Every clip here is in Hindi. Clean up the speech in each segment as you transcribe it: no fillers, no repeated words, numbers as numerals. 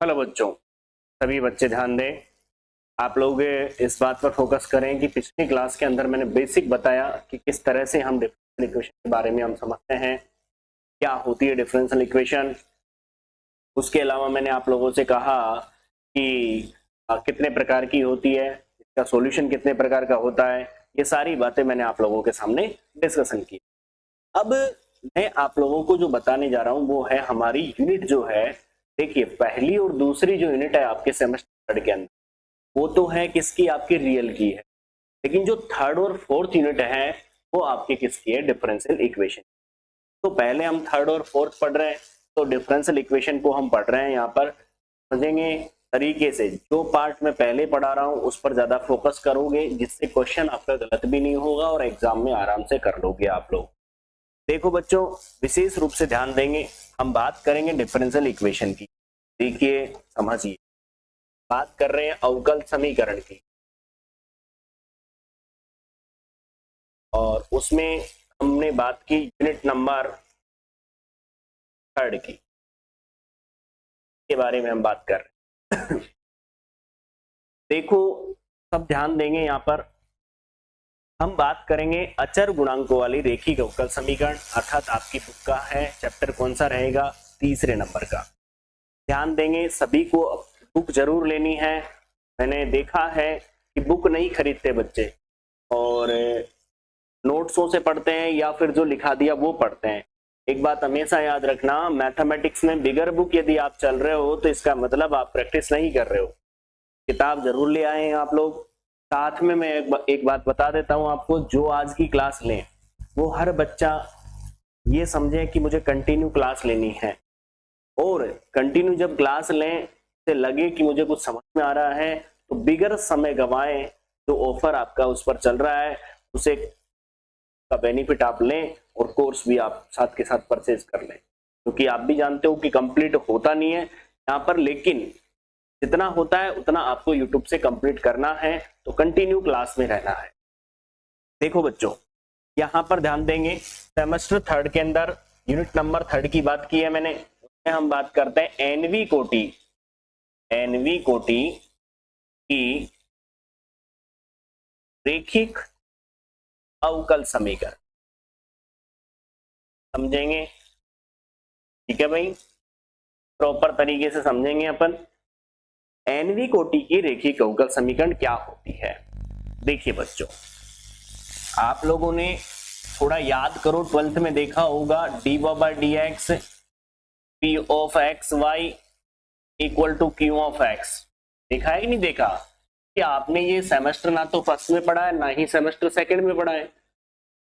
हेलो बच्चों, सभी बच्चे ध्यान दें। आप लोग इस बात पर फोकस करें कि पिछली क्लास के अंदर मैंने बेसिक बताया कि किस तरह से हम डिफरेंशियल इक्वेशन के बारे में हम समझते हैं, क्या होती है डिफरेंशियल इक्वेशन। उसके अलावा मैंने आप लोगों से कहा कि कितने प्रकार की होती है, इसका सॉल्यूशन कितने प्रकार का होता है। ये सारी बातें मैंने आप लोगों के सामने डिस्कशन की। अब मैं आप लोगों को जो बताने जा रहा हूँ वो है हमारी यूनिट जो है। देखिए, पहली और दूसरी जो यूनिट है आपके सेमेस्टर थर्ड के अंदर, वो तो है किसकी, आपकी रियल की है। लेकिन जो थर्ड और फोर्थ यूनिट है वो आपकी किसकी है, डिफरेंशियल इक्वेशन। तो पहले हम थर्ड और फोर्थ पढ़ रहे हैं, तो डिफरेंशियल इक्वेशन को हम पढ़ रहे हैं। यहाँ पर समझेंगे तरीके से, जो पार्ट मैं पहले पढ़ा रहा हूँ उस पर ज्यादा फोकस करोगे, जिससे क्वेश्चन आपका गलत भी नहीं होगा और एग्जाम में आराम से कर लोगे आप लोग। देखो बच्चों, विशेष रूप से ध्यान देंगे, हम बात करेंगे डिफरेंशियल इक्वेशन की। देखिए समझिए, बात कर रहे हैं अवकल समीकरण की, और उसमें हमने बात की यूनिट नंबर थर्ड की, के बारे में हम बात कर रहे हैं। देखो, सब ध्यान देंगे, यहाँ पर हम बात करेंगे अचर गुणांकों वाली रेखिक अवकल समीकरण, अर्थात आपकी बुक का है चैप्टर कौन सा रहेगा, तीसरे नंबर का। ध्यान देंगे, सभी को बुक जरूर लेनी है। मैंने देखा है कि बुक नहीं खरीदते बच्चे और नोट्सों से पढ़ते हैं या फिर जो लिखा दिया वो पढ़ते हैं। एक बात हमेशा याद रखना, मैथमेटिक्स में बिगर बुक यदि आप चल रहे हो तो इसका मतलब आप प्रैक्टिस नहीं कर रहे हो। किताब जरूर ले आए हैं आप लोग। साथ में मैं एक बात बता देता हूं आपको, जो आज की क्लास लें वो हर बच्चा ये समझे कि मुझे कंटिन्यू क्लास लेनी है, और कंटिन्यू जब क्लास लें से लगे कि मुझे कुछ समझ में आ रहा है तो बिगर समय गवाएं, जो ऑफर आपका उस पर चल रहा है उसे का बेनिफिट आप लें और कोर्स भी आप साथ के साथ परचेज कर लें, क्योंकि आप भी जानते हो कि कंप्लीट होता नहीं है यहाँ पर, लेकिन जितना होता है उतना आपको यूट्यूब से कंप्लीट करना है, तो कंटिन्यू क्लास में रहना है। देखो बच्चों, यहाँ पर ध्यान देंगे, सेमेस्टर थर्ड के अंदर यूनिट नंबर थर्ड की बात की है मैंने, उसमें हम बात करते हैं एनवी कोटि की रेखिक अवकल समीकरण। समझेंगे, ठीक है भाई, प्रॉपर तरीके से समझेंगे अपन। एनवी कोटि की रेखिक अवकल समीकरण क्या होती है। देखिए बच्चों, आप लोगों ने थोड़ा याद करो, 12th में देखा होगा D by D X P of X Y equal to Q of X. देखा है कि नहीं देखा? कि आपने ये सेमेस्टर ना तो फर्स्ट में पढ़ा है ना ही सेमेस्टर सेकंड में पढ़ा है,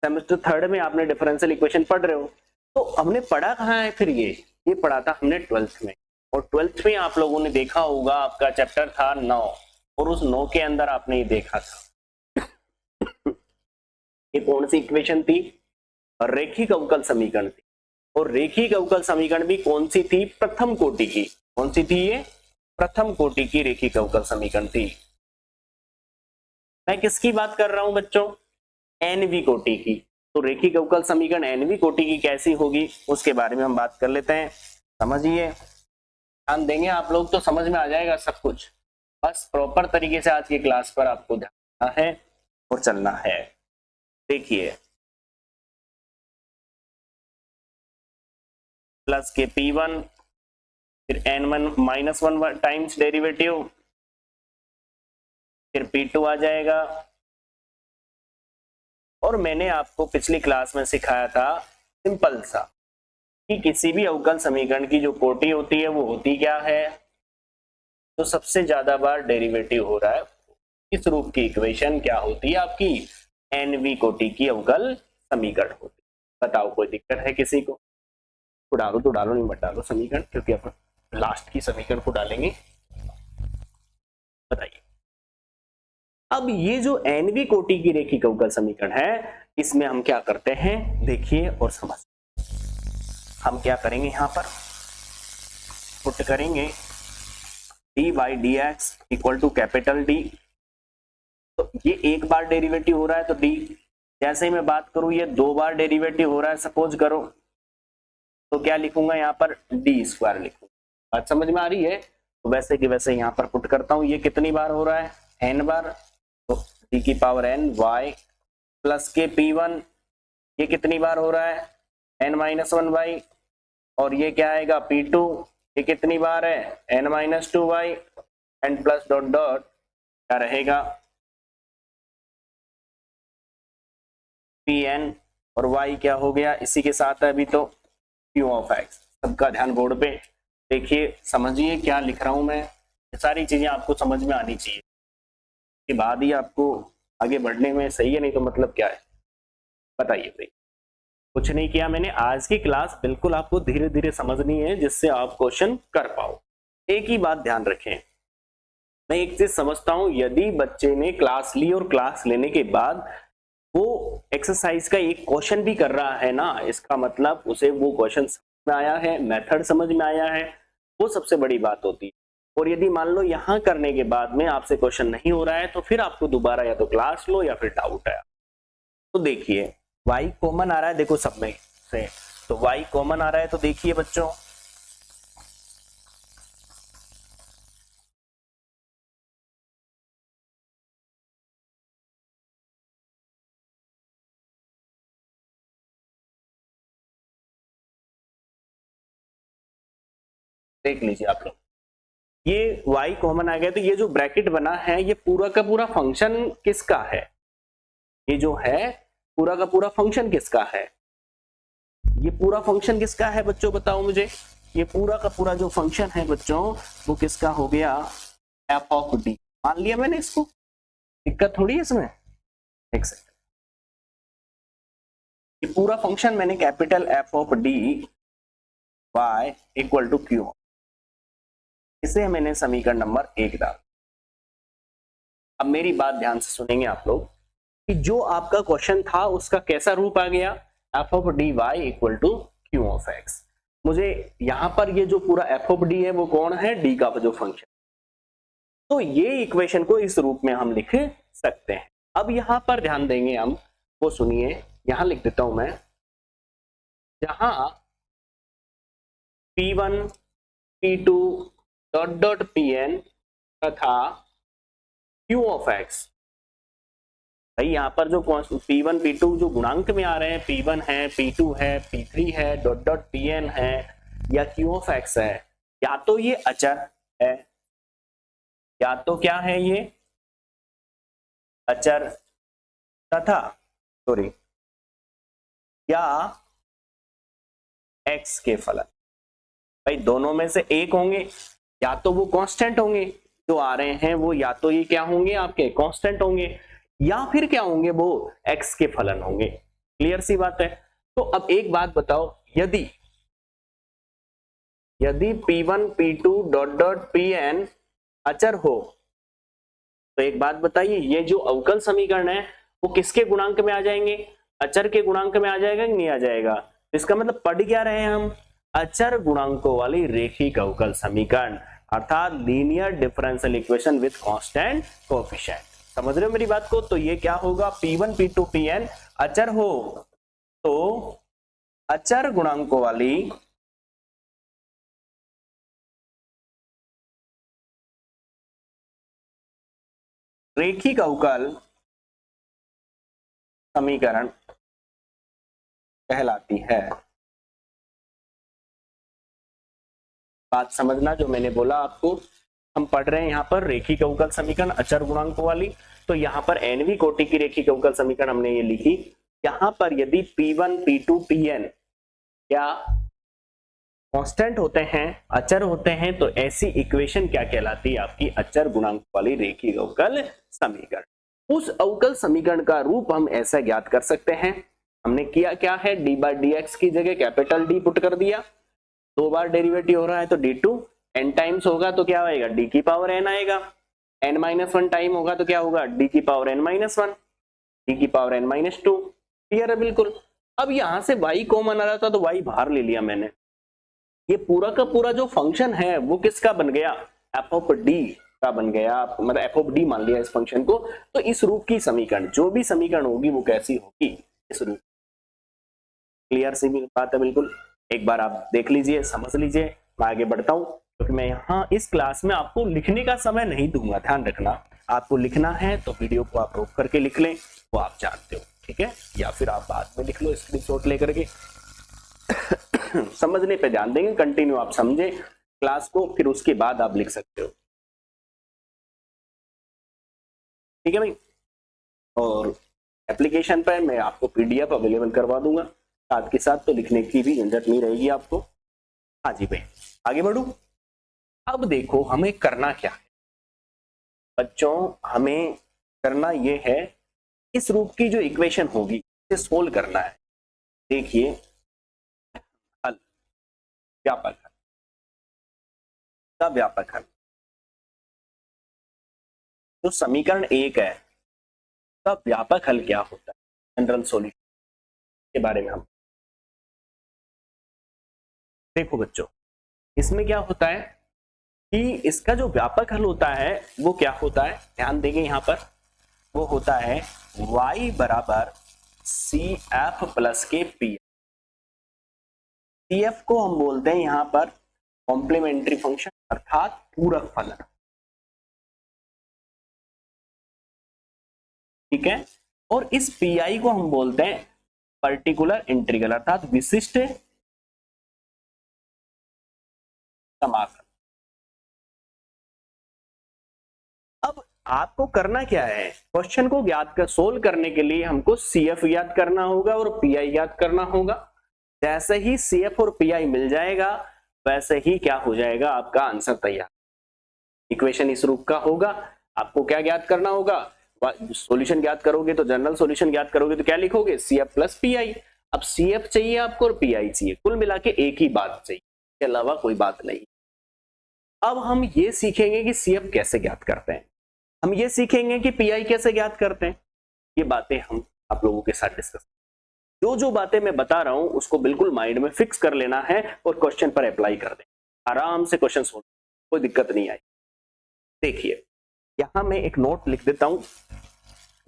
सेमेस्टर थर्ड में आपने डिफरेंशियल इक्वेशन पढ़ रहे हो। तो हमने पढ़ा कहाँ है फिर? ये पढ़ा था हमने 12th में, और 12th में आप लोगों ने देखा होगा आपका चैप्टर था 9, और उस 9 के अंदर आपने ये देखा था ये कौन सी इक्वेशन थी? रेखिक अवकल समीकरण थी। और रेखिक अवकल समीकरण भी कौन सी थी? प्रथम कोटि की। कौन सी थी ये? प्रथम कोटि की रेखिक अवकल समीकरण थी। मैं किसकी बात कर रहा हूं बच्चों? एनवी कोटि की। तो रेखिक अवकल समीकरण एनवी कोटि की कैसी होगी उसके बारे में हम बात कर लेते हैं। समझिए, ध्यान देंगे आप लोग तो समझ में आ जाएगा सब कुछ। बस प्रॉपर तरीके से आज की क्लास पर आपको ध्यान देना है और चलना है। देखिए, प्लस के P1 फिर N1 माइनस 1 टाइम्स डेरिवेटिव, फिर P2 आ जाएगा। और मैंने आपको पिछली क्लास में सिखाया था सिंपल सा कि किसी भी अवकल समीकरण की जो कोटि होती है वो होती क्या है? तो सबसे ज्यादा बार डेरिवेटिव हो रहा है, इस रूप की इक्वेशन क्या होती है आपकी? एनवी कोटि की अवकल समीकरण होती है। बताओ, कोई दिक्कत है किसी को? तो डालो, नहीं मत डालो समीकरण, क्योंकि अपन लास्ट की समीकरण को डालेंगे। बताइए, अब ये जो एनवी कोटि की रेखिक अवकल समीकरण है, इसमें हम क्या करते हैं देखिए और समझ। हम क्या करेंगे, यहां पर पुट करेंगे D by D X equal to capital D. तो ये एक बार डेरिवेटिव हो रहा है तो डी, जैसे ही मैं बात करूं ये 2 बार डेरिवेटिव हो रहा है सपोज करो, तो क्या लिखूंगा यहाँ पर? डी स्क्वायर लिखूंगा। बात समझ में आ रही है? तो वैसे कि वैसे यहाँ पर पुट करता हूँ। ये कितनी बार हो रहा है? n बार। तो d की पावर n y प्लस के p1 ये कितनी बार हो रहा है? n-1y। और ये क्या आएगा? p2 ये कितनी बार है? n-2y and plus dot dot क्या रहेगा? pn और y क्या हो गया? इसी के साथ है अभी तो q ऑफ x। सबका ध्यान बोर्ड पे देखिए, समझिए क्या लिख रहा हूं मैं। ये सारी चीजें आपको समझ में आनी चाहिए, के बाद ही आपको आगे बढ़ने में सही है, नहीं तो मतलब क्या है बताइए भाई। कुछ नहीं किया मैंने। आज की क्लास बिल्कुल आपको धीरे धीरे समझनी है जिससे आप क्वेश्चन कर पाओ। एक ही बात ध्यान रखें, मैं एक चीज समझता हूं, यदि बच्चे ने क्लास ली और क्लास लेने के बाद वो एक्सरसाइज का एक क्वेश्चन भी कर रहा है ना, इसका मतलब उसे वो क्वेश्चन समझ में आया है, मेथड समझ में आया है, वो सबसे बड़ी बात होती है। और यदि मान लो यहाँ करने के बाद में आपसे क्वेश्चन नहीं हो रहा है तो फिर आपको दोबारा या तो क्लास लो या फिर डाउट आया। तो देखिए y कॉमन आ रहा है, देखो सब में से, तो y कॉमन आ रहा है, तो देखिए बच्चों देख लीजिए आप लोग, ये y कॉमन आ गया, तो ये जो ब्रैकेट बना है ये पूरा का पूरा फंक्शन किसका है? ये जो है पूरा का पूरा फंक्शन किसका है? ये पूरा फंक्शन किसका है बच्चों, बताओ मुझे। ये पूरा का पूरा जो फंक्शन है बच्चों वो किसका हो गया? f of d। मान लिया मैंने इसको, दिक्कत थोड़ी है इसमें। एक सेकंड, ये पूरा फंक्शन मैंने capital f of d y equal to q, इसे मैंने समीकरण नंबर 1 डाल। अब मेरी बात ध्यान से सुनेंगे आप लोग कि जो आपका क्वेश्चन था उसका कैसा रूप आ गया? f of D Y equal to Q of X. मुझे यहां पर ये जो पूरा f ऑफ डी है वो कौन है? d का जो फंक्शन। तो ये इक्वेशन को इस रूप में हम लिख सकते हैं। अब यहां पर ध्यान देंगे हम, वो सुनिए, यहां लिख देता हूं मैं, जहां p1 p2 dot dot pn तथा q ऑफ x। भाई यहाँ पर जो p1 p2 जो गुणांक में आ रहे हैं, p1 है, p2 है, p3 है, डॉट डॉट pn है या q ऑफ x है, या तो ये अचर है या तो क्या है? ये अचर तथा या x के फलन। भाई दोनों में से एक होंगे, या तो वो कांस्टेंट होंगे जो आ रहे हैं, वो या तो ये क्या होंगे? आपके कांस्टेंट होंगे, या फिर क्या होंगे? वो x के फलन होंगे। क्लियर सी बात है। तो अब एक बात बताओ, यदि p1 p2 dot dot pn अचर हो, तो एक बात बताइए, ये जो अवकल समीकरण है वो किसके गुणांक में आ जाएंगे? अचर के गुणांक में आ जाएगा कि नहीं आ जाएगा? इसका मतलब पढ़ क्या रहे हैं हम? अचर गुणांकों वाली रेखिक अवकल समीकरण, अर्थात linear differential equation with constant coefficient. समझ रहे हो मेरी बात को? तो ये क्या होगा? p1 p2 pn अचर हो तो अचर गुणांकों वाली रेखिक अवकल समीकरण कहलाती है। बात समझना जो मैंने बोला आपको, हम पढ़ रहे हैं यहाँ पर रेखिक अवकल समीकरण अचर गुणांकों वाली। तो यहाँ पर nवीं कोटि की रेखिक अवकल समीकरण हमने ये लिखी। यहाँ पर यदि p1 p2 pn क्या कांस्टेंट होते हैं, अचर होते हैं, तो ऐसी इक्वेशन क्या कहलाती है? आपकी अचर गुणांक वाली रेखिक अवकल समीकरण। उस अवकल समीकरण का रूप हम ऐसा ज्ञात कर सकते हैं। हमने किया क्या है? d बाय dx की जगह कैपिटल D पुट कर दिया। 2 बार डेरिवेटिव हो रहा है तो d2, n टाइम्स होगा तो क्या आएगा? d की पावर n आएगा। n-1 टाइम होगा तो क्या होगा? d की पावर n-1, d की पावर n-2। क्लियर है बिल्कुल। अब यहां से y कॉमन आ रहा था तो y बाहर ले लिया मैंने। ये पूरा का पूरा जो फंक्शन है वो किसका बन गया? f ऑफ d का बन गया, मतलब f ऑफ d मान लिया इस फंक्शन को। तो इस रूप की समीकरण, जो भी समीकरण होगी वो कैसी होगी? इस रूप। क्लियर सी बात है बिल्कुल। एक बार आप देख लीजिए, समझ लीजिए, मैं आगे बढ़ता हूं। क्योंकि मैं यहाँ इस क्लास में आपको लिखने का समय नहीं दूंगा, ध्यान रखना। आपको लिखना है तो वीडियो को आप रोक करके लिख लें, वो आप जानते हो, ठीक है, या फिर आप बाद में लिख लो स्क्रीनशॉट लेकर के। समझने पे ध्यान देंगे, कंटिन्यू आप समझे क्लास को, फिर उसके बाद आप लिख सकते हो, ठीक है भाई। और एप्लीकेशन पर मैं आपको पीडीएफ अवेलेबल करवा दूंगा साथ के साथ, तो लिखने की भी झंझट नहीं रहेगी आपको। हाँ जी भाई, आगे बढ़ू। अब देखो हमें करना क्या है बच्चों, हमें करना ये है, इस रूप की जो इक्वेशन होगी इसे सोल्व करना है। देखिए हल, व्यापक हल, का व्यापक हल, जो समीकरण 1 है का व्यापक हल क्या होता है, जनरल सॉल्यूशन के बारे में हम देखो बच्चों, इसमें क्या होता है कि इसका जो व्यापक हल होता है वो क्या होता है, ध्यान देंगे यहाँ पर, वो होता है y बराबर सी एफ प्लस के पी। सी एफ को हम बोलते हैं यहाँ पर कॉम्प्लीमेंट्री फंक्शन अर्थात पूरक फलन, ठीक है। और इस पी आई को हम बोलते हैं पर्टिकुलर इंटीग्रल अर्थात विशिष्ट समाकल। अब आपको करना क्या है, क्वेश्चन को ज्ञात कर सोल्व करने के लिए हमको सी एफ ज्ञात करना होगा और पी आई ज्ञात करना होगा। जैसे ही सी एफ और पी आई मिल जाएगा वैसे ही क्या हो जाएगा, आपका आंसर तैयार। इक्वेशन इस रूप का होगा, आपको क्या ज्ञात करना होगा, सॉल्यूशन ज्ञात करोगे तो जनरल सॉल्यूशन ज्ञात करोगे तो क्या लिखोगे, C F plus P I. अब सी एफ चाहिए आपको और पी आई चाहिए, कुल मिला के एक ही बात चाहिए, इसके अलावा कोई बात नहीं। अब हम ये सीखेंगे कि सी एफ कैसे ज्ञात करते हैं, हम ये सीखेंगे कि पी आई कैसे ज्ञात करते हैं। ये बातें हम आप लोगों के साथ डिस्कस, जो बातें मैं बता रहा हूं उसको बिल्कुल माइंड में फिक्स कर लेना है और क्वेश्चन पर अप्लाई कर दें, आराम से क्वेश्चन सोल्व, कोई दिक्कत नहीं आई। देखिए यहां मैं एक नोट लिख देता हूं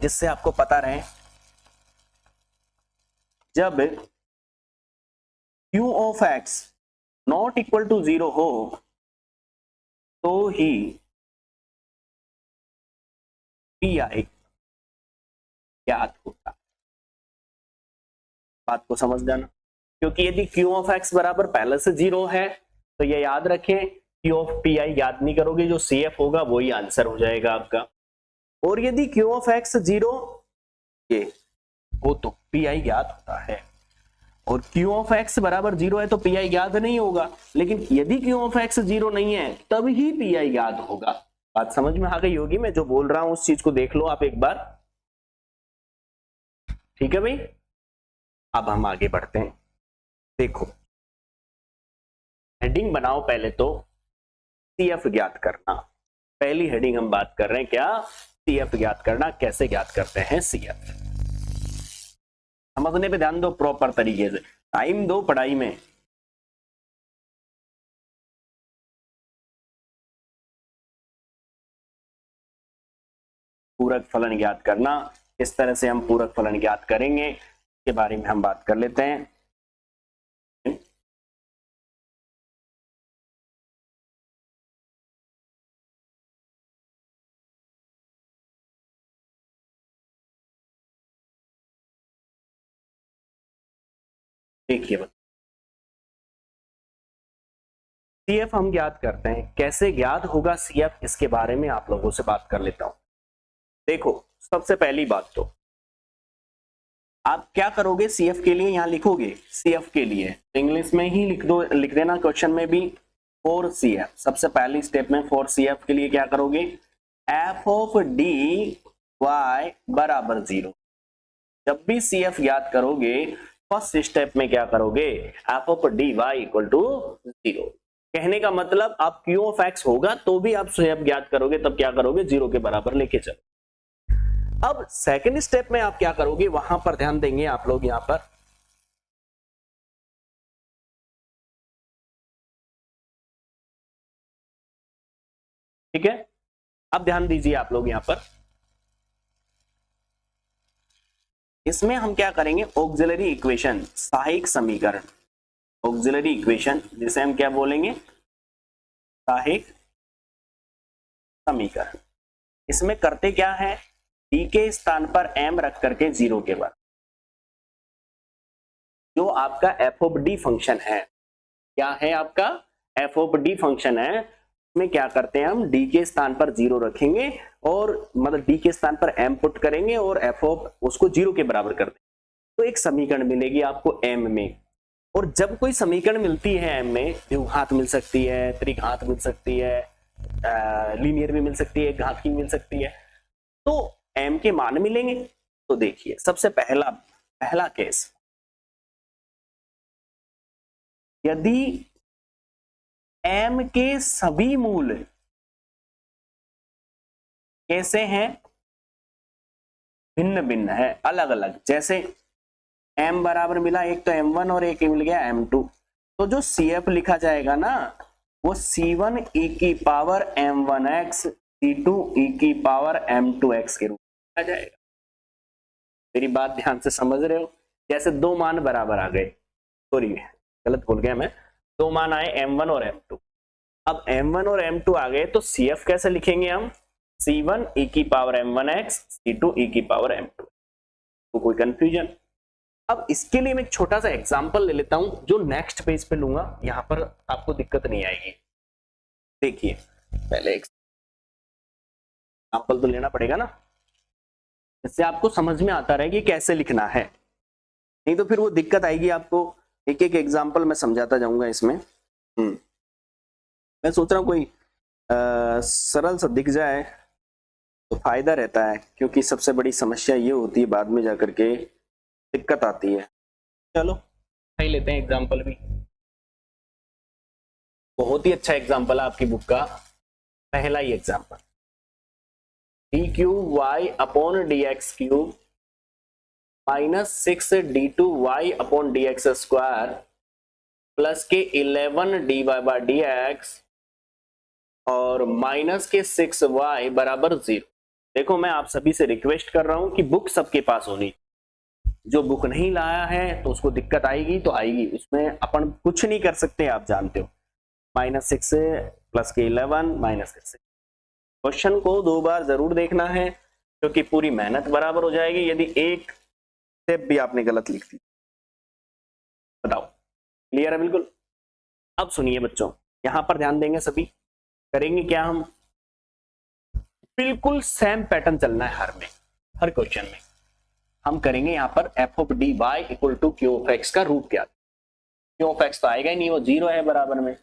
जिससे आपको पता रहे, जब q of x not equal to 0 हो तो ही पी आई ज्ञात होता है। बात को समझ जाना, क्योंकि यदि q ऑफ x बराबर पहले से 0 है तो ये याद रखें, q ऑफ पी आई याद नहीं करोगे, जो सी एफ होगा वही आंसर हो जाएगा आपका। और यदि q ऑफ x 0 ये हो तो पी आई ज्ञात होता है, और q ऑफ x बराबर 0 है तो पी आई ज्ञात नहीं होगा, लेकिन यदि q ऑफ x 0 नहीं है तब ही पी आई ज्ञात होगा। बात समझ में आ गई होगी, मैं जो बोल रहा हूं उस चीज को देख लो आप एक बार, ठीक है भाई। अब हम आगे बढ़ते हैं, देखो हेडिंग बनाओ पहले तो, सी एफ ज्ञात करना, पहली हेडिंग हम बात कर रहे हैं क्या, सी एफ ज्ञात करना, कैसे ज्ञात करते हैं सी एफ। समझने पे ध्यान दो प्रॉपर तरीके से, टाइम दो पढ़ाई में। पूरक फलन ज्ञात करना, इस तरह से हम पूरक फलन ज्ञात करेंगे, इसके बारे में हम बात कर लेते हैं। देखिए सी एफ हम ज्ञात करते हैं, कैसे ज्ञात होगा सी एफ, इसके बारे में आप लोगों से बात कर लेता हूं। देखो सबसे पहली बात तो आप क्या करोगे, सी एफ के लिए यहां लिखोगे, सी एफ के लिए इंग्लिश में ही लिख दो, लिख देना क्वेश्चन में भी, फॉर सी एफ। सबसे पहली स्टेप में फॉर सी एफ के लिए क्या करोगे, एफ ऑफ डी वाई बराबर 0। जब भी सी एफ ज्ञात करोगे फर्स्ट स्टेप में क्या करोगे, F of D Y equal to 0। कहने का मतलब आप क्यू ऑफ एक्स होगा तो भी आप सी एफ ज्ञात करोगे, तब क्या करोगे 0 के बराबर लेके चलो। अब सेकंड स्टेप में आप क्या करोगे, वहां पर ध्यान देंगे आप लोग यहां पर, ठीक है। अब ध्यान दीजिए आप लोग यहां पर, इसमें हम क्या करेंगे, ऑक्सिलरी इक्वेशन, सहायक समीकरण, ऑक्सिलरी इक्वेशन जिसे हम क्या बोलेंगे, सहायक समीकरण। इसमें करते क्या है, डी के स्थान पर एम रख करके 0 के बाद जो आपका एफ ऑफ डी फंक्शन है, क्या है आपका एफ ऑफ डी फंक्शन है, में क्या करते हैं हम डी के स्थान पर 0 रखेंगे और मतलब डी के स्थान पर एम पुट करेंगे और एफ ऑफ उसको 0 के बराबर कर देंगे, तो एक समीकरण मिलेगी आपको एम में। और जब कोई समीकरण मिलती है एम में, द्विघात मिल सकती है, त्रिघात मिल सकती है, लीनियर भी मिल सकती है, घात की मिल सकती है, तो एम के मान मिलेंगे। तो देखिए सबसे पहला केस, यदि एम के सभी मूल कैसे हैं, भिन्न भिन्न है, अलग अलग, जैसे m बराबर मिला, एक तो m1 और एक मिल गया m2, तो जो CF लिखा जाएगा ना वो C1 e की पावर m1x C2 e की पावर m2x के रूप में आ जाएगा। मेरी बात ध्यान से समझ रहे हो, जैसे दो मान बराबर आ गए, सॉरी गलत बोल गया मैं, दो मान आए m1 और m2, अब m1 और m2 आ गए तो CF कैसे लिखेंगे हम, C1 e की पावर m1x C2 e की पावर m2, तो कोई कंफ्यूजन। अब इसके लिए मैं एक छोटा सा एग्जांपल ले लेता हूं जो नेक्स्ट पेज पे लूंगा, यहां पर आपको दिक्कत नहीं आएगी। देखिए पहले एक एग्जांपल तो लेना पड़ेगा ना, इससे आपको समझ में आता रहे कि कैसे लिखना है, नहीं तो फिर वो दिक्कत आएगी आपको। एक एक एग्जांपल मैं समझाता जाऊंगा इसमें। मैं सोच रहा हूं कोई सरल सा दिख जाए तो फायदा रहता है, क्योंकि सबसे बड़ी समस्या ये होती है बाद में जाकर के दिक्कत आती है। चलो सही लेते हैं एग्जांपल भी, बहुत ही अच्छा एग्जांपल है आपकी बुक का, पहला ही example, D cube Y upon D X cube minus 6d2 Y upon D X square plus के 11 D Y by D X और माइनस के 6y बराबर 0। देखो मैं आप सभी से रिक्वेस्ट कर रहा हूं कि बुक सबके पास होनी, जो बुक नहीं लाया है तो उसको दिक्कत आएगी तो आएगी, उसमें अपन कुछ नहीं कर सकते, आप जानते हो। -6 प्लस के 11 माइनस के 6, क्वेश्चन को 2 बार जरूर देखना है क्योंकि पूरी मेहनत बराबर हो जाएगी यदि एक स्टेप भी आपने गलत लिख दी। बताओ क्लियर है बिल्कुल। अब सुनिए बच्चों, यहां पर ध्यान देंगे सभी, करेंगे क्या हम, बिल्कुल सेम पैटर्न चलना है हर क्वेश्चन में। हम करेंगे यहाँ पर F of D Y equal to Q of X का रूट क्या, क्यू ऑफ एक्स तो आएगा ही नहीं, वो 0 है बराबर में,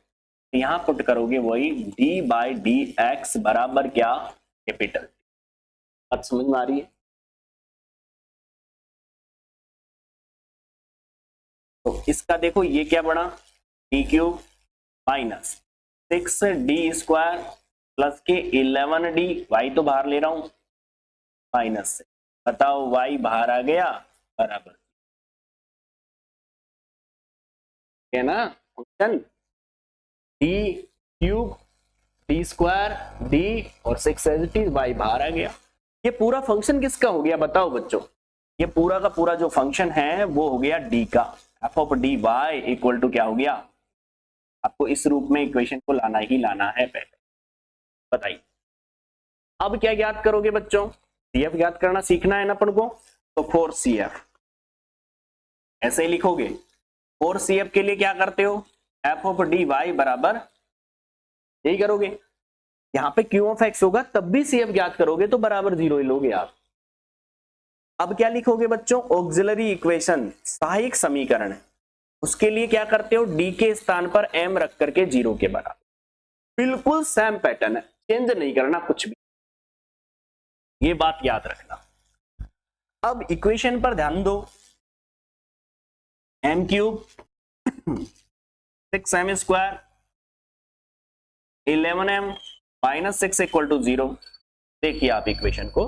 यहां पुट करोगे वही डी बाई डी एक्स बराबर क्या, कैपिटल। बात समझ में आ रही है। तो इसका देखो ये क्या बना, D cube minus 6d square plus के 11d, वाई तो बाहर ले रहा हूं माइनस से, बताओ वाई बाहर आ गया बराबर है ना, function D cube D square D और 6 वाई बाहर आ गया। ये पूरा फंक्शन किसका हो गया बताओ बच्चों, ये पूरा का पूरा जो फंक्शन है वो हो गया डी का, F of D Y equal to क्या हो गया, आपको इस रूप में इक्वेशन को लाना ही लाना है पहले। बताइए अब क्या ज्ञात करोगे बच्चों, CF ज्ञात करना सीखना है ना अपन को, तो 4CF ऐसे ही लिखोगे। 4CF के लिए क्या करते हो, एफ ऑफ डी वाई बराबर यही करोगे, यहां पे क्यू ऑफ एक्स होगा तब भी CF ज्ञात करोगे तो बराबर 0 ही लोगे आप। अब क्या लिखोगे बच्चों, ऑक्सिलरी इक्वेशन, सहायक समीकरण, उसके लिए क्या करते हो, डी के स्थान पर m रख करके 0 के बराबर, बिल्कुल सेम पैटर्न है, चेंज नहीं करना कुछ भी, ये बात याद रखना। अब इक्वेशन पर ध्यान दो, m cube 6m square 11m minus 6 equal to 0। देखिए आप इक्वेशन को,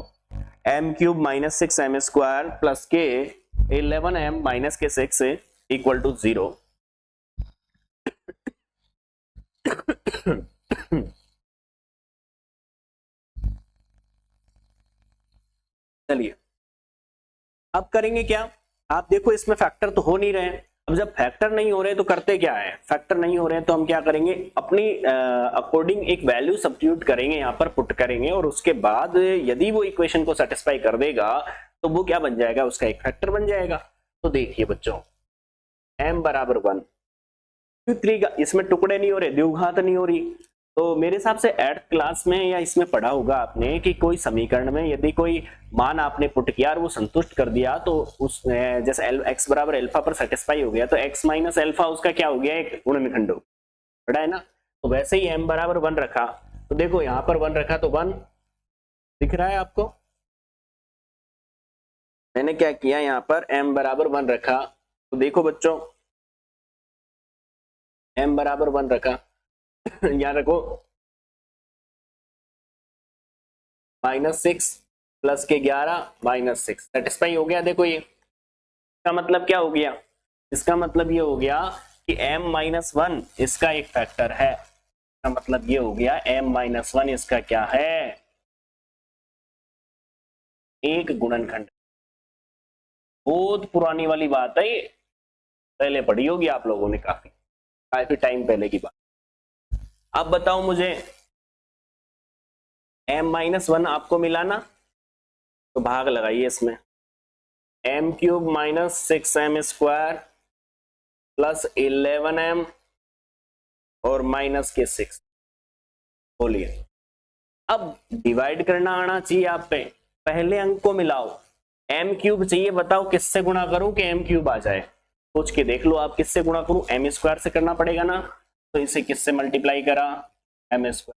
m cube minus 6m square plus के 11m माइनस के 6 इक्वल टू 0। चलिए अब करेंगे क्या, आप देखो इसमें फैक्टर तो हो नहीं रहे हैं, अब जब फैक्टर नहीं हो रहे तो करते क्या है, फैक्टर नहीं हो रहे हैं तो हम क्या करेंगे, अपनी अकॉर्डिंग एक वैल्यू सब्स्टिट्यूट करेंगे, यहाँ पर पुट करेंगे, और उसके बाद यदि वो इक्वेशन को सेटिस्फाई कर देगा तो वो क्या बन जाएगा, उसका एक फैक्टर बन जाएगा। तो देखिए बच्चों, m बराबर 1, 3 का इसमें टुकड़े नहीं हो रहे, द्विघात नहीं हो रही, तो मेरे हिसाब से 8th क्लास में या इसमें पढ़ा होगा आपने कि कोई समीकरण में यदि कोई मान आपने पुट किया और वो संतुष्ट कर दिया तो उस जैसे x बराबर अल्फा पर सेटिस्फाई हो गया तो x माइनस अल्फा उसका क्या हो गया, एक गुणनखंड हो पढ़ा है ना। तो वैसे ही m बराबर 1 रखा, तो देखो यहाँ पर 1 रखा तो 1 दिख रहा है आपको, मैंने क्या किया यहाँ पर m बराबर 1 रखा, तो देखो बच्चों m बराबर 1 रखा यहाँ रखो -6 प्लस के 11 -6 सेटिस्फाई हो गया। देखो ये इसका मतलब क्या हो गया, इसका मतलब ये हो गया कि m-1 इसका एक फैक्टर है, इसका मतलब ये हो गया m-1 इसका क्या है, एक गुणनखंड। बहुत पुरानी वाली बात है ये, पहले पढ़ी होगी आप लोगों ने, काफी टाइम पहले की बात। अब बताओ मुझे m-1 आपको मिला ना, तो भाग लगाइए इसमें, m³ minus 6m square plus 11m और माइनस के 6, बोलिए। अब डिवाइड करना आना चाहिए आप पे, पहले अंक को मिलाओ, m³ चाहिए, बताओ किससे गुणा करूं कि m³ आ जाए, सोच के देख लो आप, किससे गुणा करूं, m स्क्वायर से करना पड़ेगा ना, तो इसे किससे मल्टीप्लाई करा, m स्क्वायर,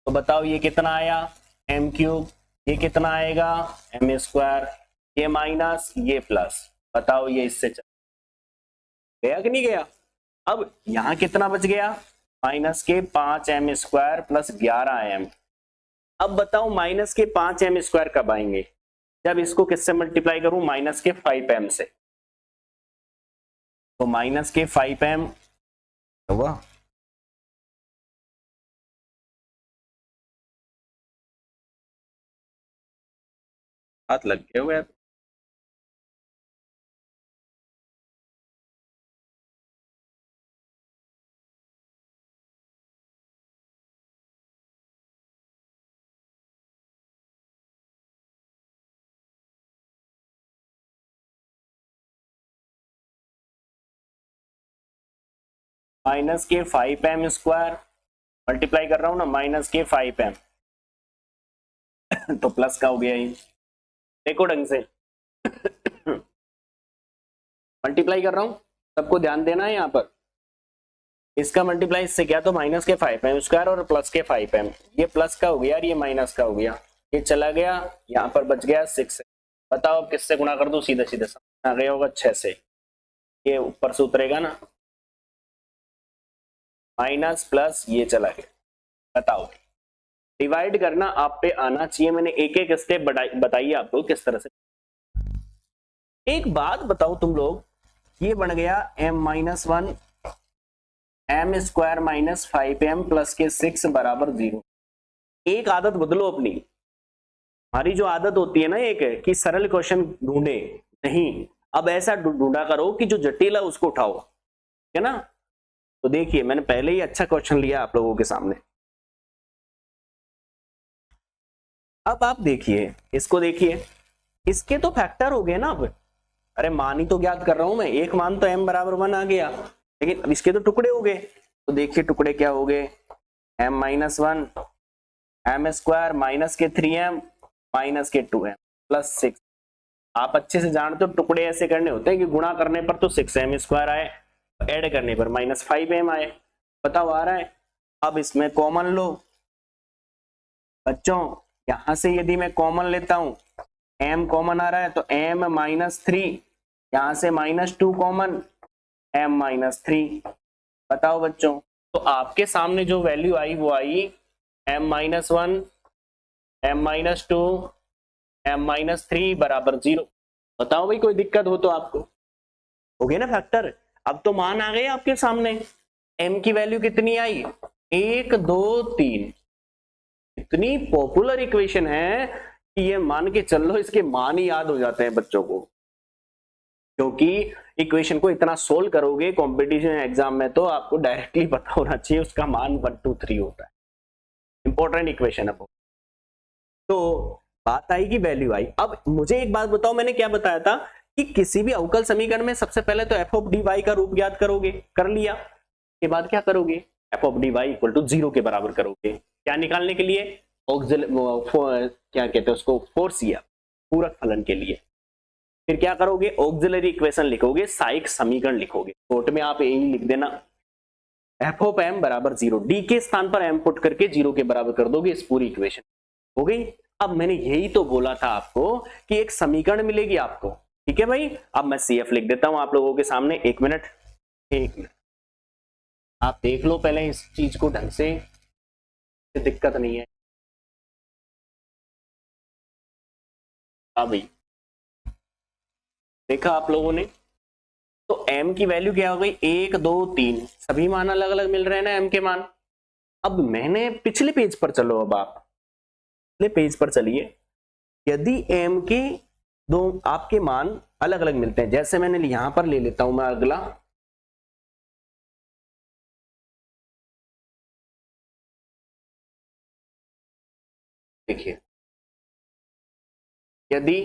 तो बताओ ये कितना आया m³, ये कितना आएगा m स्क्वायर, ये माइनस ये प्लस, बताओ ये इससे गया कि नहीं गया। अब यहां कितना बच गया, माइनस के 5m स्क्वायर प्लस 11m। अब बताओ माइनस के 5m स्क्वायर कब आएंगे, जब इसको किससे मल्टीप्लाई करूं, माइनस के 5m से, तो माइनस के 5m हुआ, हाथ लग गए हुए, माइनस के 5m स्क्वायर मल्टीप्लाई कर रहा हूं ना, माइनस के 5m तो प्लस का हो गया ये, देखो ढंग से मल्टीप्लाई कर रहा हूं, सबको ध्यान देना है यहाँ पर, इसका मल्टीप्लाई इससे क्या, तो माइनस के 5m स्क्वायर और प्लस के 5m, ये प्लस का हो गया और ये माइनस का हो गया, ये चला गया, यहाँ पर बच गया 6। बताओ अब किससे गुणा कर दूं, सीधे सीधे आ गया होगा 6 से, ये ऊपर से उतरेगा ना, माइनस प्लस ये चला गया। बताओ डिवाइड करना आप पे आना चाहिए, मैंने एक एक स्टेप बताइए आपको किस तरह से। एक बात बताओ तुम लोग, ये बन गया m-1 m square minus 5m plus के 6 बराबर 0। एक आदत बदलो अपनी, हमारी जो आदत होती है ना एक कि सरल क्वेश्चन ढूंढे, नहीं, अब ऐसा ढूंढा करो कि जो जटिल है उसको उठाओ, है ना। तो देखिए मैंने पहले ही अच्छा क्वेश्चन लिया आप लोगों के सामने, अब आप देखिए इसको, देखिए इसके तो फैक्टर हो गए ना अब, अरे मान ही तो ज्ञात कर रहा हूं मैं, एक मान तो m बराबर 1 आ गया, लेकिन अब इसके तो टुकड़े हो गए, तो देखिए टुकड़े क्या हो गए, m-1 m स्क्वायर माइनस के 3m माइनस के 2m प्लस 6। आप अच्छे से जानते हो टुकड़े ऐसे करने होते हैं कि गुणा करने पर तो 6m स्क्वायर आए, ऐड करने पर माइनस 5m आए, बताओ आ रहा है। अब इसमें कॉमन लो बच्चों, यहां से यदि मैं कॉमन लेता हूं, m कॉमन आ रहा है तो m-3, यहां से -2 कॉमन, m-3, बताओ बच्चों, तो आपके सामने जो वैल्यू आई वो आई m-1 m-2 m-3 बराबर 0। बताओ भाई कोई दिक्कत हो तो आपको, हो गया ना फैक्टर। अब तो मान आ गए आपके सामने, m की वैल्यू कितनी आई, 1 2 3, इतनी पॉपुलर इक्वेशन है कि ये मान के चल लो इसके मान ही याद हो जाते हैं बच्चों को, क्योंकि इक्वेशन को इतना सोल्व करोगे कॉम्पिटिशन एग्जाम में तो आपको डायरेक्टली पता होना चाहिए उसका मान 1 2 3 होता है। इंपॉर्टेंट इक्वेशन है। तो बात आई कि वैल्यू आई। अब मुझे एक बात बताओ, मैंने क्या बताया था कि किसी भी अवकल समीकरण में सबसे पहले तो एफ ऑफ डी वाई का रूप ज्ञात करोगे, कर लिया के बाद क्या करोगे, F of D Y equal to 0 के बराबर करोगे। क्या निकालने के लिए, क्या कहते हैं उसको, फोर्स या पूरक फलन के लिए। फिर क्या करोगे, ऑक्सिलरी इक्वेशन लिखोगे, सहायक समीकरण लिखोगे। शॉर्ट में आप यही लिख देना, एफ ऑफ एम बराबर 0, डी के स्थान पर एम पुट करके 0 के बराबर कर दोगे, इस पूरी इक्वेशन हो गई। अब मैंने यही तो बोला था आपको कि एक समीकरण मिलेगी आपको, ठीक है भाई। अब मैं सी एफ लिख देता हूं आप लोगों के सामने, एक मिनट आप देख लो पहले इस चीज को ढंग से, दिक्कत नहीं है। अभी देखा आप लोगों ने, तो m की वैल्यू क्या हो गई, 1 2 3, सभी मान अलग अलग मिल रहे हैं ना m के मान। अब मैंने पिछले पेज पर चलो, अब आप पिछले पेज पर चलिए। यदि m के दो आपके मान अलग अलग मिलते हैं, जैसे मैंने यहां पर ले लेता हूं मैं अगला, देखिए यदि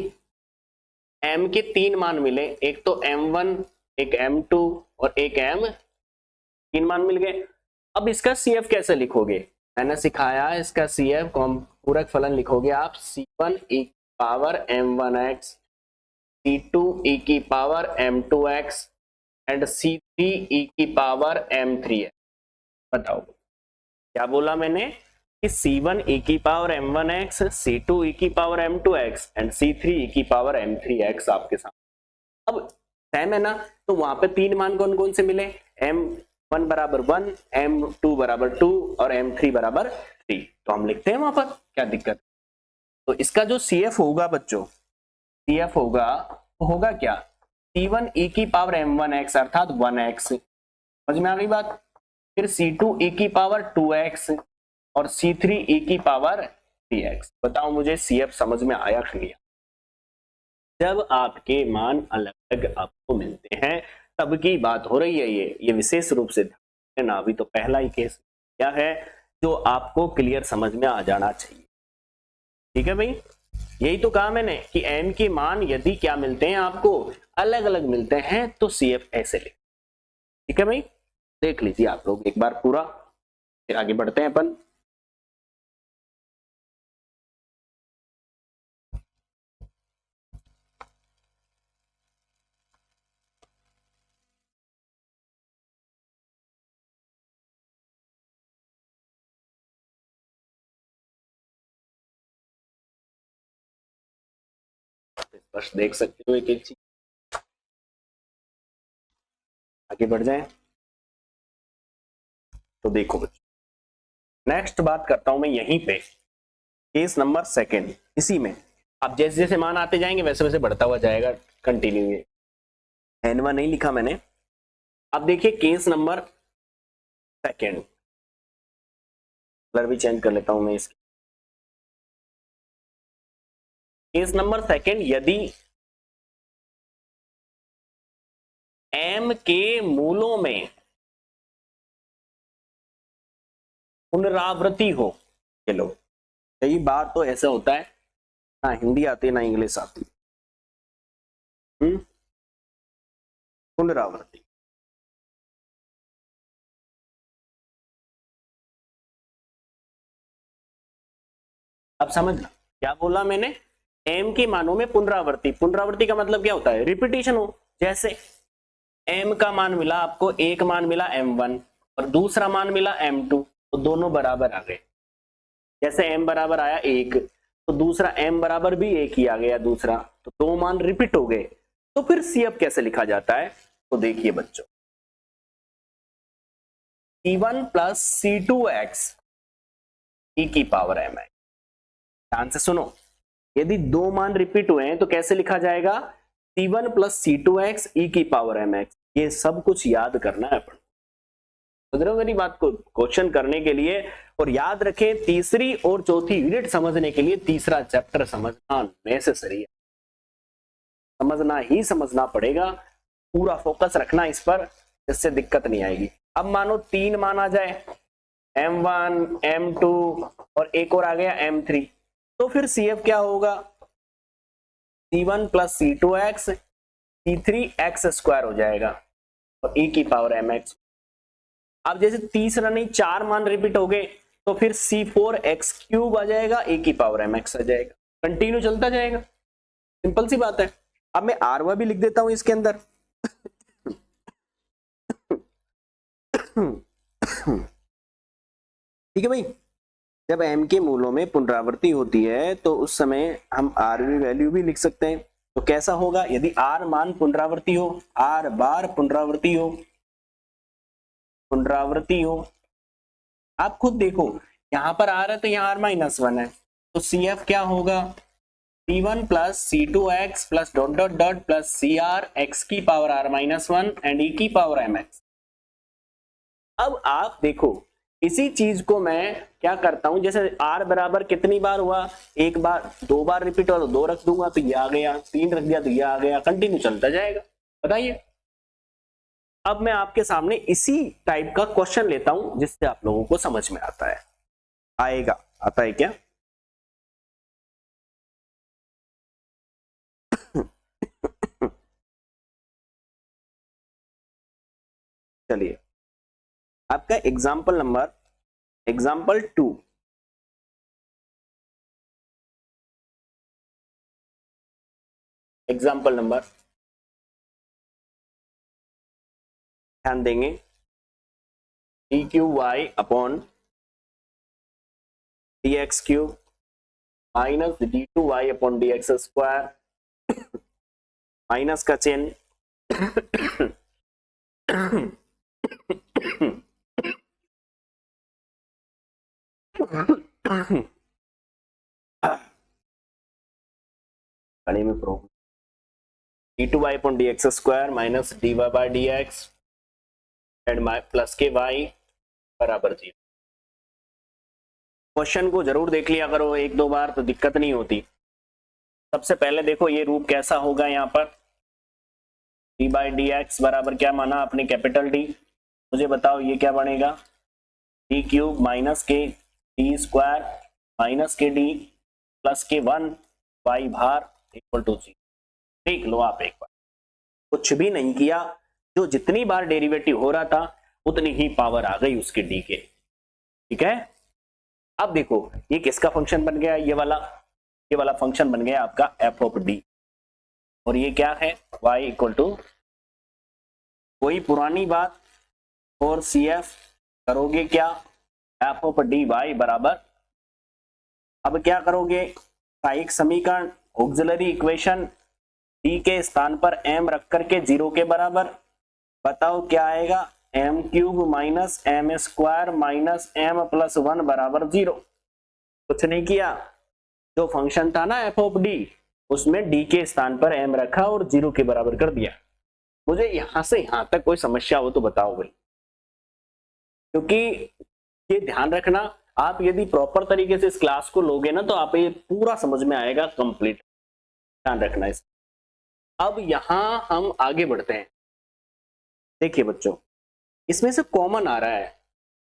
m के 3 मान मिले, एक तो m1, एक m2 और एक m, 3 मान मिल गए। अब इसका CF कैसे लिखोगे, मैंने सिखाया है इसका CF पूरक फलन लिखोगे आप, C1 e की पावर m1x, C2 e की power m2x and C3 e की पावर m3x। बताओ क्या बोला मैंने कि C1 e की पावर m1x, C2 e की power m2x and C3 e की पावर m3x आपके साथ। अब सेम है ना, तो वहां पे 3 मान कौन कौन से मिले, m1 बराबर 1, m2 बराबर 2 और m3 बराबर 3, तो हम लिखते हैं वहां पर, क्या दिक्कत। तो इसका जो CF होगा बच्चों, CF होगा क्या, C1 e की पावर m1x अर्थात 1x, समझ में आ गई बात। फिर C2 e की पावर 2x और C3 e की पावर 3x। बताओ मुझे CF समझ में आया कि नहीं। जब आपके मान अलग अलग आपको मिलते हैं तब की बात हो रही है, ये विशेष रूप से है ना। अभी तो पहला ही केस क्या है जो आपको क्लियर समझ में आ जाना चाहिए, ठीक है भाई। यही तो कहा मैंने कि m के मान यदि क्या मिलते हैं आपको, अलग अलग मिलते हैं, तो CF ऐसे ले, ठीक है भाई। देख लीजिए आप लोग एक बार पूरा, फिर आगे बढ़ते हैं अपन। बस देख सकते हो एक एक चीज, आगे बढ़ जाएं। तो देखो बच्चों, नेक्स्ट बात करता हूं मैं यहीं पे, केस नंबर 2, इसी में अब जैसे जैसे मान आते जाएंगे वैसे वैसे बढ़ता हुआ जाएगा, कंटिन्यू। N1 नहीं लिखा मैंने। अब देखिए केस नंबर 2, कलर भी चेंज कर लेता हूं मैं इसकी। केस नंबर 2, यदि m के मूलों में पुनरावृत्ति हो, चलो कई बार तो ऐसा होता है ना हिंदी आती ना इंग्लिश आती, पुनरावृत्ति। अब समझना क्या बोला मैंने, m के मानों में पुनरावृत्ति। पुनरावृत्ति का मतलब क्या होता है, रिपीटेशन हो। जैसे m का मान मिला आपको, एक मान मिला m1 और दूसरा मान मिला m2, तो दोनों बराबर आ गए। जैसे m बराबर आया 1 तो दूसरा m बराबर भी 1 ही आ गया दूसरा, तो दो मान रिपीट हो गए। तो फिर CF कैसे लिखा जाता है, तो देखिए बच्चों, C1 प्लस C2x e की पावर mx। ध्यान से सुनो, यदि दो मान रिपीट हुए हैं तो कैसे लिखा जाएगा, C1 प्लस C2x e की पावर mx। ये सब कुछ याद करना है अपन, समझ रहे हो मेरी बात को, क्वेश्चन करने के लिए। और याद रखें, तीसरी और चौथी यूनिट समझने के लिए तीसरा चैप्टर समझना नेसेसरी है, समझना ही समझना पड़ेगा। पूरा फोकस रखना इस पर, इससे दिक्कत नहीं आएगी। अब मानो 3 मान आ जाए, M1, M2 और एक और आ गया M3, तो फिर CF क्या होगा, C1 plus C2x C3x square हो जाएगा और e की पावर mx। अब जैसे तीसरा नहीं 4 मान रिपीट हो गए तो फिर C4x क्यूब आ जाएगा, e की पावर mx आ जाएगा, कंटिन्यू चलता जाएगा, सिंपल सी बात है। अब मैं R1 भी लिख देता हूं इसके अंदर। ठीक है भाई, जब m के मूलों में पुनरावृत्ति होती है तो उस समय हम R वैल्यू भी लिख सकते हैं। तो कैसा होगा, यदि R मान पुनरावृत्ति हो, R बार पुनरावृत्ति हो, आप खुद देखो यहां पर R है तो यहाँ R-1 है, तो CF क्या होगा, C1 plus C2x plus dot dot dot plus CR x की पावर R-1 एंड e की पावर mx। अब आप देखो इसी चीज को मैं क्या करता हूं, जैसे R बराबर कितनी बार हुआ, एक बार, 2 बार रिपीट हुआ तो 2 रख दूंगा तो ये आ गया, 3 रख दिया तो ये आ गया, कंटिन्यू चलता जाएगा। बताइए, अब मैं आपके सामने इसी टाइप का क्वेश्चन लेता हूं जिससे आप लोगों को समझ में आता है, आता है क्या? चलिए, आपका एग्जाम्पल 2, एग्जाम्पल नंबर ध्यान देंगे, dqy upon dx cube minus d2y upon dx square minus का चेन गणे में problem, d2y upon dx square minus dy by dx and plus के y बराबर 0। क्वेश्चन को जरूर देख लिया करो 1-2 बार तो दिक्कत नहीं होती। सबसे पहले देखो ये रूप कैसा होगा, यहाँ पर d बाई dx बराबर क्या माना आपने, कैपिटल D। मुझे बताओ ये क्या बनेगा, d क्यूब माइनस के d स्क्वायर माइनस के d प्लस के 1 y भार इक्वल टू 0। देख लो आप एक बार, कुछ भी नहीं किया, जो जितनी बार डेरिवेटिव हो रहा था उतनी ही पावर आ गई उसके d के। ठीक है, अब देखो ये किसका फंक्शन बन गया, ये वाला फंक्शन बन गया आपका f ऑफ d, और ये क्या है y इक्वल टू वही पुरानी बात, और CF करोगे क्या, f ऑफ dy बराबर, अब क्या करोगे, सहायक समीकरण ऑक्सिलरी इक्वेशन d के स्थान पर m रख करके 0 के बराबर, बताओ क्या आएगा, m cube minus m square minus m plus 1 बराबर 0। कुछ नहीं किया, जो फंक्शन था ना f ऑफ d उसमें d के स्थान पर m रखा और 0 के बराबर कर दिया। मुझे यहां से यहां तक कोई समस्या हो तो बताओ भाई, क्योंकि ये ध्यान रखना, आप यदि प्रॉपर तरीके से इस क्लास को लोगे ना तो आप ये पूरा समझ में आएगा कंप्लीट, ध्यान रखना इस। अब यहां हम आगे बढ़ते हैं। देखिए बच्चों, इसमें से कॉमन आ रहा है,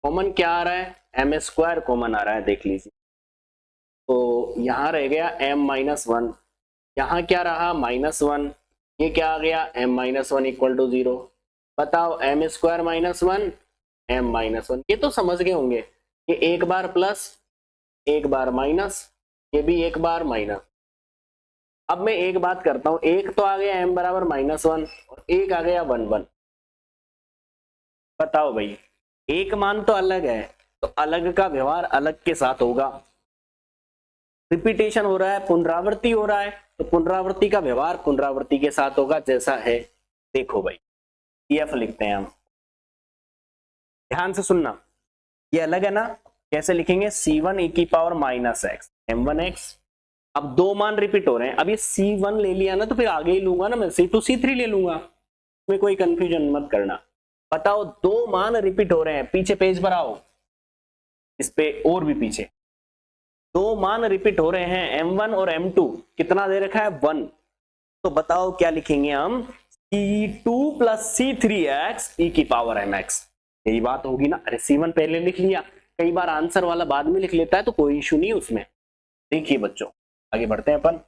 कॉमन क्या आ रहा है, m स्क्वायर कॉमन आ रहा है, देख लीजिए। तो यहां रह गया m-1, यहां क्या रहा -1, ये क्या आ गया m-1 इक्वल टू 0। बताओ m स्क्वायर -1 m-1, ये तो समझ गए होंगे, ये एक बार प्लस एक बार माइनस, ये भी एक बार माइनस। अब मैं एक बात करता हूं, एक तो आ गया m बराबर -1 और एक आ गया 1 बताओ भाई, एक मान तो अलग है तो अलग का व्यवहार अलग के साथ होगा। रिपीटेशन हो रहा है, पुनरावृत्ति हो रहा है, तो पुनरावृत्ति का व्यवहार पुनरावृत्ति के साथ होगा जैसा है। देखो भाई, CF लिखते हैं हम, ध्यान से सुनना, ये अलग है ना, कैसे लिखेंगे, C1 e की पावर माइनस x m1x। अब 2 मान रिपीट हो रहे हैं, अब ये C1 ले लिया ना तो फिर आगे ही लूंगा ना मैं, C2 C3 ले लूंगा, इसमें कोई कंफ्यूजन मत करना। बताओ 2 मान रिपीट हो रहे हैं, पीछे पेज पर आओ, इस पे और भी पीछे 2 मान रिपीट हो रहे हैं, m1 और m2, कितना दे रखा है 1। तो बताओ क्या लिखेंगे हम, C2 प्लस C3x e की पावर mx, यही बात होगी ना। अरे C1 पहले लिख लिया, कई बार आंसर वाला बाद में लिख लेता है तो कोई इशू नहीं उसमें। देखिए बच्चों आगे बढ़ते हैं अपन।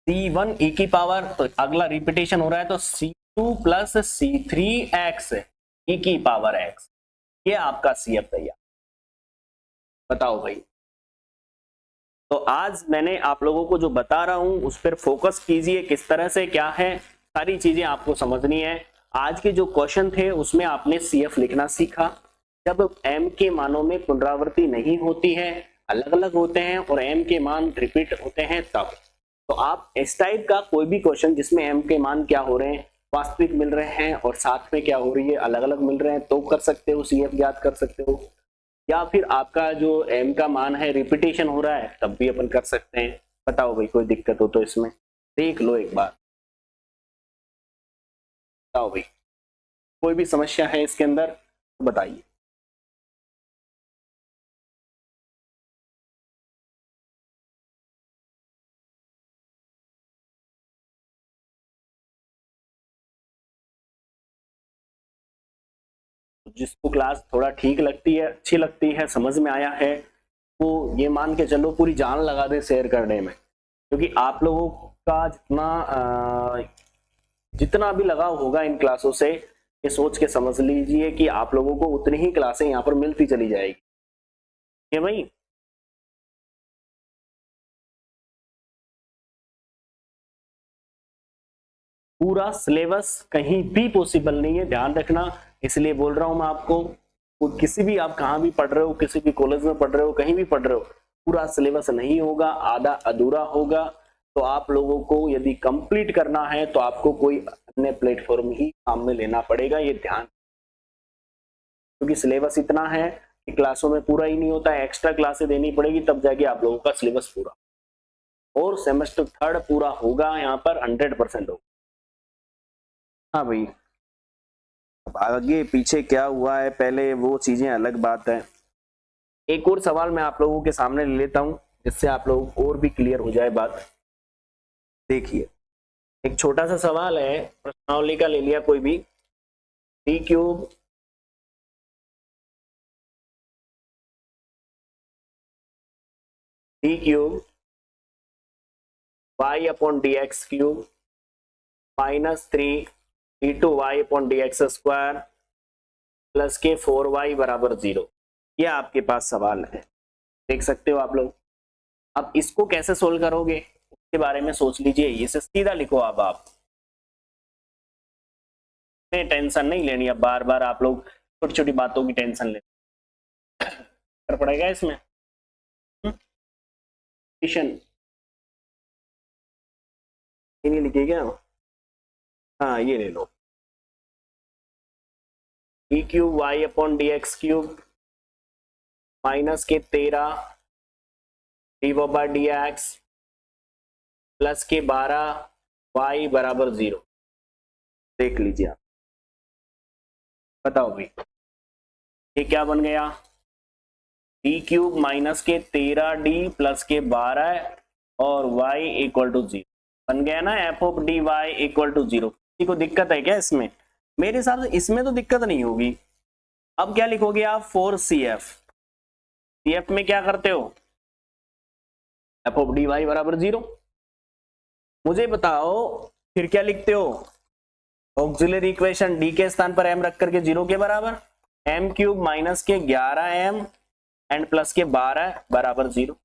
C1 e की पावर, तो अगला रिपीटेशन हो रहा है, तो C2 प्लस C3x e की पावर x, ये आपका CF तैयार। बताओ भाई। तो आज मैंने आप लोगों को जो बता रहा हूं उस पर फोकस कीजिए, किस तरह से क्या है, सारी चीजें आपको समझनी है। आज के जो क्वेश्चन थे उसमें आपने CF लिखना सीखा। जब m के मानों में पुनरावृत्ति नहीं होती है, अलग अलग होते हैं और m के मान रिपीट होते हैं तब, तो आप इस टाइप का कोई भी क्वेश्चन जिसमें m के मान क्या हो रहे हैं, वास्तविक मिल रहे हैं और साथ में क्या हो रही है, अलग अलग मिल रहे हैं, तो कर सकते हो, CF ज्ञात कर सकते हो। या फिर आपका जो m का मान है रिपीटेशन हो रहा है तब भी अपन कर सकते हैं। बताओ भाई कोई दिक्कत हो तो इसमें देख लो एक बार। बताओ भाई कोई भी समस्या है इसके अंदर तो बताइए। जिसको क्लास थोड़ा ठीक लगती है, अच्छी लगती है, समझ में आया है, वो ये मान के चलो पूरी जान लगा दे शेयर करने में, क्योंकि आप लोगों का जितना भी लगाव होगा इन क्लासों से, ये सोच के समझ लीजिए कि आप लोगों को उतनी ही क्लासें यहाँ पर मिलती चली जाएगी। ये भाई पूरा सिलेबस कहीं भी पॉसिबल नहीं है, ध्यान रखना, इसलिए बोल रहा हूं मैं आपको। किसी भी आप कहाँ भी पढ़ रहे हो, किसी भी कॉलेज में पढ़ रहे हो, कहीं भी पढ़ रहे हो, पूरा सिलेबस नहीं होगा, आधा अधूरा होगा। तो आप लोगों को यदि कंप्लीट करना है तो आपको कोई अन्य प्लेटफॉर्म ही काम में लेना पड़ेगा, ये ध्यान, क्योंकि सिलेबस इतना है कि क्लासों में पूरा ही नहीं होता है, एक्स्ट्रा क्लासें देनी पड़ेगी तब जाके आप लोगों का सिलेबस पूरा, और सेमेस्टर थर्ड पूरा होगा यहाँ पर 100% होगा। हाँ भाई अब आगे पीछे क्या हुआ है पहले वो चीजें अलग बात है। एक और सवाल मैं आप लोगों के सामने ले लेता हूं जिससे आप लोगों को और भी क्लियर हो जाए बात। देखिए एक छोटा सा सवाल है, प्रश्नावली का ले लिया कोई भी, D cube Y upon D X cube -3 into Y upon D X square plus के 4y बराबर 0, ये आपके पास सवाल है, देख सकते हो आप लोग। अब इसको कैसे सोल्व करोगे उसके बारे में सोच लीजिए, इसे सीधा लिखो। अब आप टेंशन नहीं लेनी, अब बार बार आप लोग छोटी छोटी बातों की टेंशन ले कर पड़ेगा इसमें। नहीं लिखे क्या? हाँ ये ले लो, D cube Y upon D X cube minus के 13 डी एक्स प्लस के 12 वाई बराबर 0, देख लीजिए आप। बताओ भाई ये क्या बन गया, डी क्यूब माइनस के 13d प्लस के 12 और y इक्वल टू 0 बन गया ना, F of D Y equal to 0। किसी को दिक्कत है क्या इसमें? मेरे हिसाब से इसमें तो दिक्कत नहीं होगी। अब क्या लिखोगे आप, 4CF, CF में क्या करते हो, एफ ऑफ डी वाई बराबर 0। मुझे बताओ फिर क्या लिखते हो, ऑक्सिलरी इक्वेशन डी के स्थान पर m रख करके 0 के बराबर, m क्यूब माइनस के 11m एंड प्लस के 12 बराबर 0।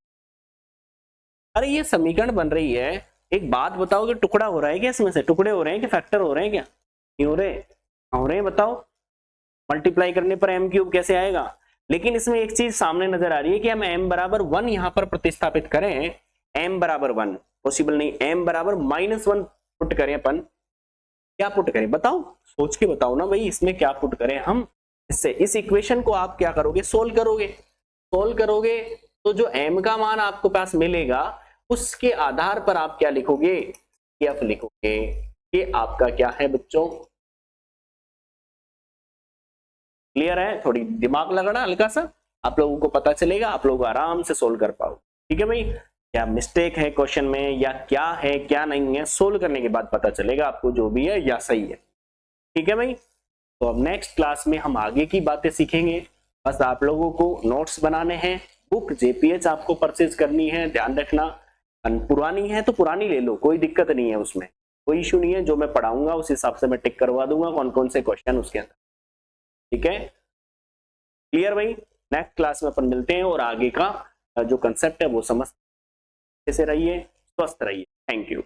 अरे ये समीकरण बन रही है, एक बात बताओ कि टुकड़ा हो रहा है क्या इसमें से, टुकड़े हो रहे हैं कि फैक्टर हो रहे हैं, क्या नहीं हो रहे? हो रहे हैं, बताओ। मल्टीप्लाई करने पर m क्यूब कैसे आएगा? लेकिन इसमें एक चीज सामने नजर आ रही है कि हम m बराबर 1 यहां पर प्रतिस्थापित करें, m बराबर 1 पॉसिबल नहीं, m बराबर -1 पुट करें अपन, क्या पुट करें बताओ, सोच के बताओ ना भाई, इसमें क्या पुट करें हम? इससे इस इक्वेशन को आप क्या करोगे, सोल्व करोगे। सोल्व करोगे तो जो m का मान आपको पास मिलेगा उसके आधार पर आप क्या लिखोगे, f लिखोगे। ये आपका क्या है बच्चों, क्लियर है? थोड़ी दिमाग लगाना हल्का सा, आप लोगों को पता चलेगा, आप लोग आराम से सोल्व कर पाओ। ठीक है भाई, क्या मिस्टेक है क्वेश्चन में या क्या है क्या नहीं है, सोल्व करने के बाद पता चलेगा आपको जो भी है या सही है। ठीक है भाई, तो अब नेक्स्ट क्लास में हम आगे की बातें सीखेंगे। बस आप लोगों को नोट्स बनाने हैं, बुक जेपीएच आपको परचेज करनी है, ध्यान रखना। पुरानी है तो पुरानी ले लो, कोई दिक्कत नहीं है, उसमें कोई इशू नहीं है। जो मैं पढ़ाऊंगा उस हिसाब से मैं टिक करवा दूंगा कौन कौन से क्वेश्चन उसके अंदर। ठीक है, क्लियर भाई। नेक्स्ट क्लास में अपन मिलते हैं और आगे का जो कंसेप्ट है वो समझ कैसे रहिए, स्वस्थ रहिए। Thank you.